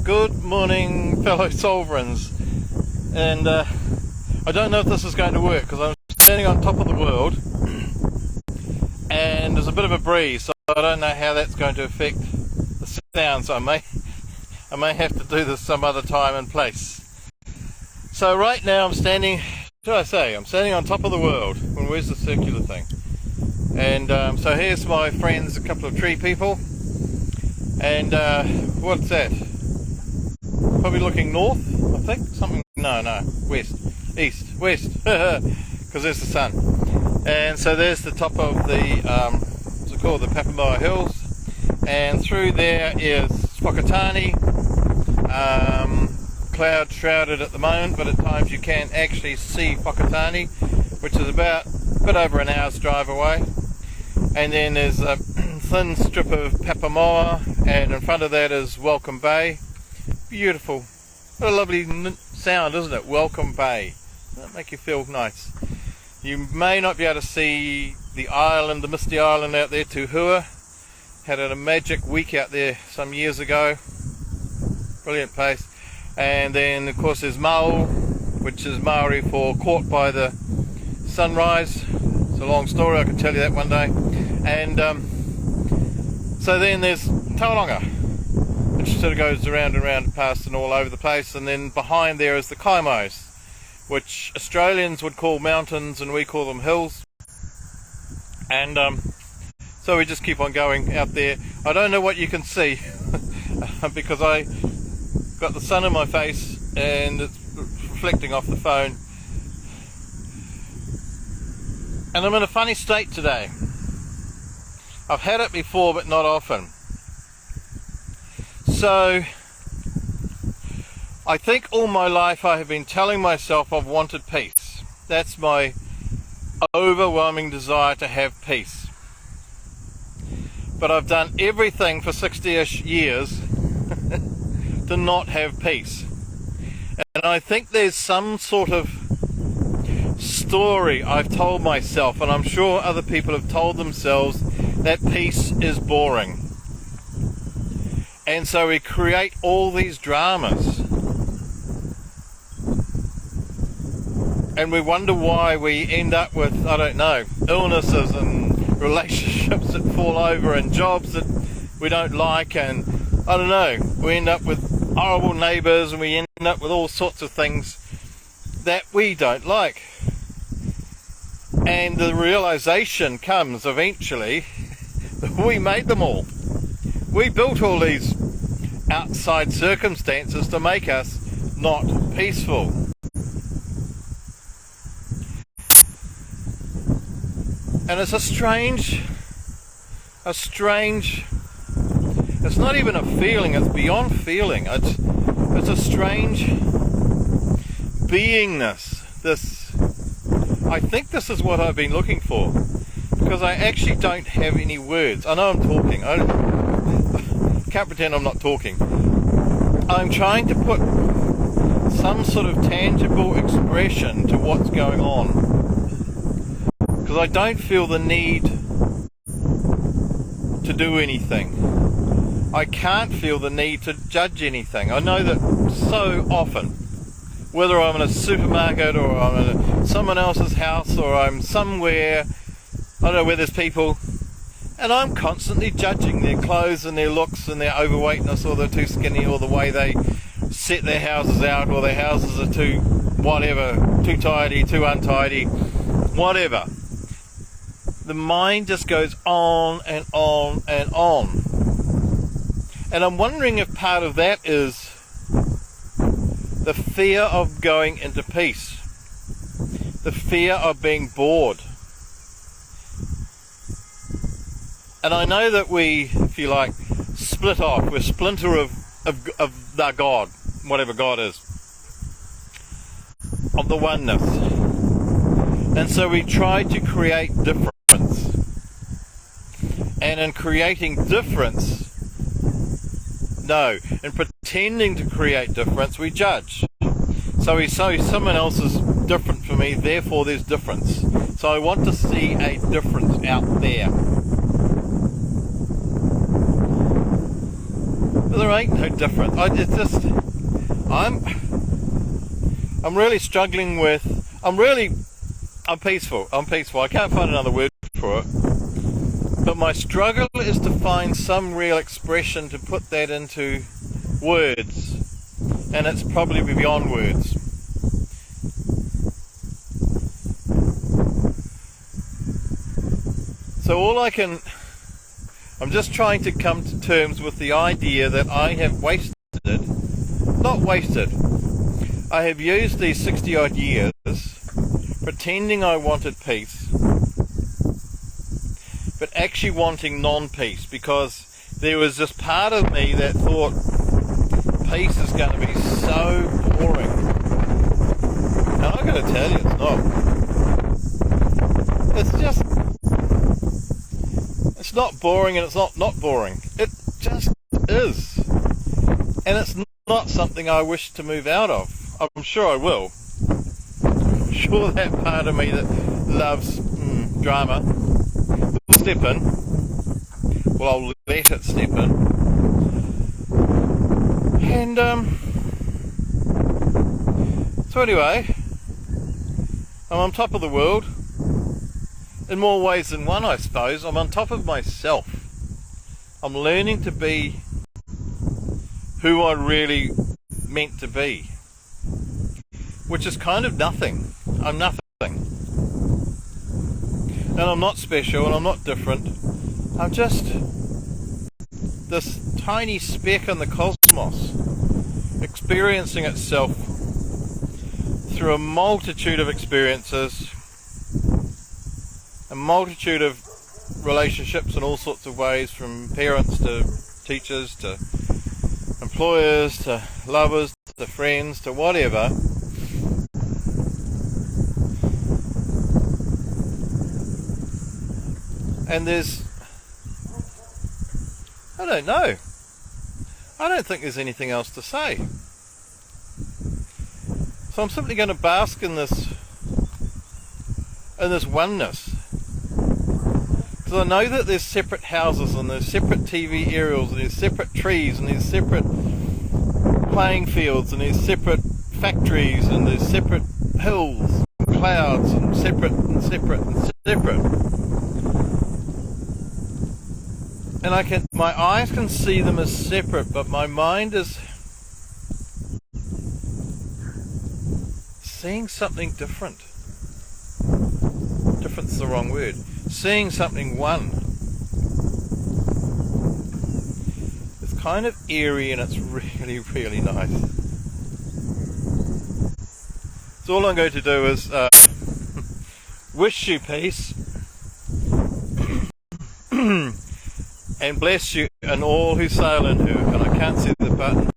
Good morning, fellow sovereigns. And I don't know if this is going to work because I'm standing on top of the world and there's a bit of a breeze, so I don't know how that's going to affect the sound, so I may have to do this some other time and place. So right now I'm standing, I'm standing on top of the world. Well, where's the circular thing? And so here's my friends, a couple of tree people. And what's that? Probably looking north, I think. No, west, east, west, because there's the sun. And so there's the top of the, what's it called, the Papamoa Hills. And through there is Whakatane, cloud shrouded at the moment, but at times you can actually see Whakatane, which is about a bit over an hour's drive away. And then there's a thin strip of Papamoa, and in front of that is Welcome Bay. Beautiful. What a lovely sound, isn't it? Welcome Bay. Doesn't that make you feel nice? You may not be able to see the island, the misty island out there, Tuhua. Had a magic week out there some years ago. Brilliant place. And then of course there's Mau, which is Maori for caught by the sunrise. It's a long story, I can tell you that one day. And so then there's Tauranga, which sort of goes around and around past and all over the place. And then behind there is the Kaimos, which Australians would call mountains and we call them hills. And so we just keep on going out there. I don't know what you can see because I got the sun in my face and it's reflecting off the phone. And I'm in a funny state today. I've had it before, but not often. So, I think all my life I have been telling myself I've wanted peace. That's my overwhelming desire, to have peace. But I've done everything for 60-ish years to not have peace. And I think there's some sort of story I've told myself, and I'm sure other people have told themselves, that peace is boring. And so we create all these dramas. And we wonder why we end up with, I don't know, illnesses and relationships that fall over and jobs that we don't like, and I don't know, we end up with horrible neighbours and we end up with all sorts of things that we don't like. And the realization comes eventually that we made them all. We built all these outside circumstances to make us not peaceful. And it's a strange, it's not even a feeling, it's beyond feeling. It's a strange beingness. I think this is what I've been looking for, because I actually don't have any words. I know I'm talking. I can't pretend I'm not talking. I'm trying to put some sort of tangible expression to what's going on, because I don't feel the need to do anything. I can't feel the need to judge anything. I know that so often, whether I'm in a supermarket or I'm in someone else's house or I'm somewhere, I don't know, where there's people, and I'm constantly judging their clothes and their looks and their overweightness, or they're too skinny, or the way they set their houses out, or their houses are too whatever, too tidy, too untidy, whatever. The mind just goes on and on and on. And I'm wondering if part of that is the fear of going into peace, the fear of being bored. And I know that we, if you like, split off. We're a splinter of the God, whatever God is, of the oneness. And so we try to create difference. And in creating difference, in pretending to create difference, we judge. So we say someone else is different from me, therefore there's difference. So I want to see a difference out there. There ain't no difference. I'm really struggling with. I'm peaceful. I can't find another word for it. But my struggle is to find some real expression to put that into words, and it's probably beyond words. So I'm just trying to come to terms with the idea that I have I have used these 60 odd years pretending I wanted peace, but actually wanting non-peace, because there was this part of me that thought peace is going to be so boring. And I've got to tell you, it's not. It's not boring, and it's not boring. It just is. And it's not something I wish to move out of. I'm sure I will. I'm sure that part of me that loves drama will step in. Well, I'll let it step in. And so anyway, I'm on top of the world. In more ways than one, I suppose. I'm on top of myself. I'm learning to be who I really meant to be, which is kind of nothing. I'm nothing. And I'm not special, and I'm not different. I'm just this tiny speck in the cosmos, experiencing itself through a multitude of experiences, a multitude of relationships in all sorts of ways, from parents to teachers to employers to lovers to friends to whatever. And I don't know. I don't think there's anything else to say. So I'm simply going to bask in this oneness. Because I know that there's separate houses, and there's separate TV aerials, and there's separate trees, and there's separate playing fields, and there's separate factories, and there's separate hills, and clouds, and separate and separate and separate. And my eyes can see them as separate, but my mind is seeing something different. Different's the wrong word. Seeing something one. It's kind of eerie, and it's really, really nice. So all I'm going to do is wish you peace and bless you and all who sail in her. And I can't see the button.